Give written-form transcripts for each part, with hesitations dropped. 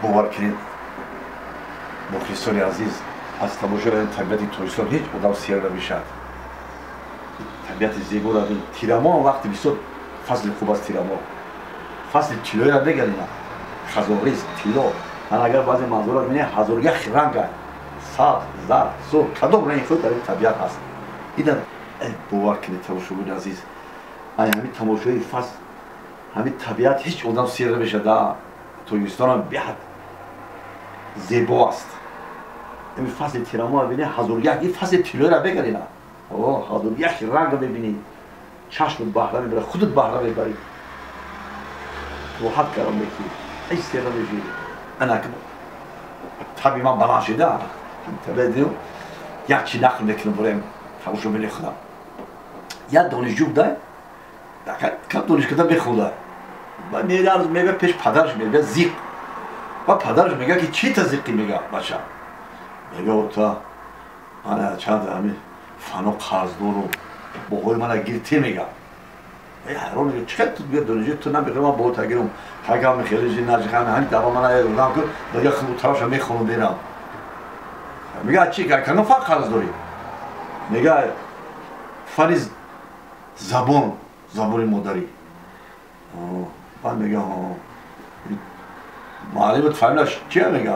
باور کنید مخلصان عزیز از تماشای طبیعت توریستان هیچ آدم سیر نمیشد. طبیعت زیبا را ببین. تیرما وقتی بسیار فصل خوب است. تیرما فصل تیلوی را بگیریم. خزاریز تیلو من اگر بعضی منظورات می‌بینید هزارگاه رنگ سبز زرد سرخ کدام رنگ خود در این طبیعت هست. اینا باور کنید تماشاگران عزیز همین تماشای فصل همین طبیعت هیچ آدم سیر نمیشه. در توریستان هم بیاد زیبا است. این فصل تیرما ببینید هزارگاه این فصل تیلوی را بگیرید. هزارگاه رنگ ببینید چشم بهره میبره خودت بهره میبری راحت کارم میکنی ای سیر نمیشی. انا که طبعی من بلند شده تبدیل یک چی نقل میکنم برایم تماشا بینی خودم یک دانشجو بوده کم دانشکده میخونده و میگه پیش پدرش میگه زیق و پدرش میگه که چی تا زیقی میگه بچه میگه اوتا انا چند همین فنو قرضدار رو با قول من گیرتی میگه حیران میگه چقدر تو بیاد دانشجو تو نمیگه من با تا گیرم حقا میخیلی جی نجخم همین دفعه من ایرونم کن دیگه خود طرفش میخونم بیرم میگه چی که کنم فقط قرضداری میگه فریز زبان مادری من میگه معلمت فامیلش چیه میگه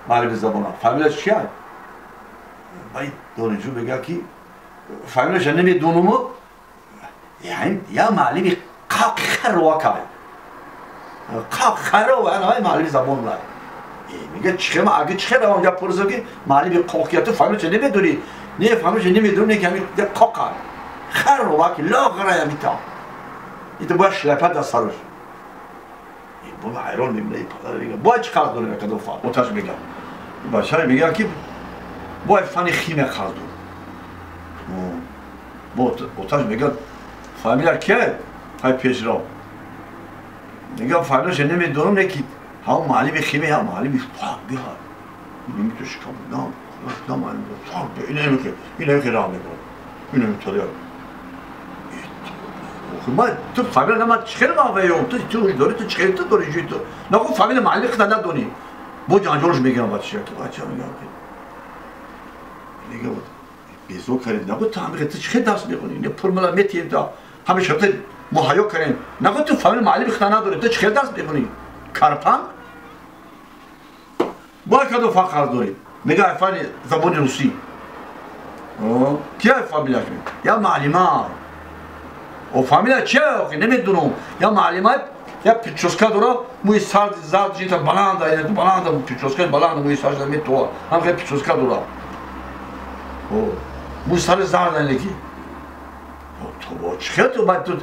معلم زبان فامیلش چیه باید دانشجو میگه که فامیلش نمیدونم یعنی یا معلمی قاق خرواکه قاق خرو انا معلم زبان لا میگه چه ما اگه چه رو اونجا پرسه که معلم قاقیت فامیلش نمیدونی نه فامیلش نمیدونی که همین قاق خرواکه لا غرا میتا ایت باید شلپت از سرش بابا حیران میمونه پدر میگه باید چه قرض داره کدو فا اوتاش میگه بچه میگه که باید فن خیمه قرض داره با اوتاش میگه فامیل که های پیش رو میگه فامیلش نمیدونم نه که هم معلم خیمه هم معلم فاق بیار نمیتوش کم نه معلم فاق بیار اینه که راه میکنه اینه میتونه ما تو فامیل نما چخیر ما ویوم تو داری تو چخیر تو داری جوی تو نگو فامیل معلم خدا ندونی با جانجورش میگم بچه تو بچه میگم میگه بود بیزو کردن نگو تو همه تو چخیر درس میخونی نه پرملا میتیم تا همه شرط مهیا کردن نگو تو فامیل معلم خدا نداری تو چخیر درس میخونی کارپان با کدو فقر داری میگه فامیل زبان روسی کی فامیلش یا معلمان و فامیلا چه آخه نمیدونم یا معلمات یا پیچوسکا داره موی سرد زرد جیتا بلند پیچوسکا بلند موی سرد می تو هم خیلی پیچوسکا داره موی سرد زرد نلیکی تو چه تو بعد تو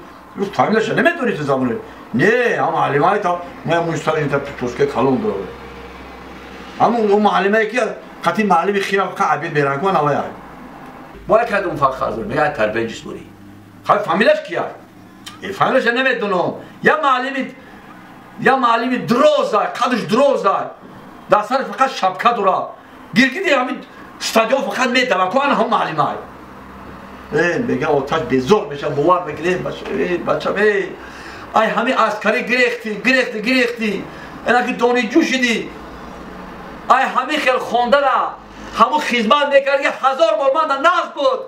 فامیلاش نمیدونی تو زمانه نه هم معلمای تا موی سرد جیتا پیچوسکا کلون داره همون معلمایی که قطعی معلمی خیلی عبید بیرن کنه نوای باید که اون فقط خرزور میگه تربیت جسمانی خب فامیلش کیه؟ فامیلش نمیدونم یا معلمی دروزه قدش دروزه در سر فقط شبکه داره گرگیدی همین استادیو فقط میدوه که هم معلمه میگه اوتاش بزرگ میشه باور میکنه بچه ای همین عسکری گریختی اینا که دانشجو شدی ای همین خیلی خونده را همون خدمت میکرد 1000 بار من در نقص بود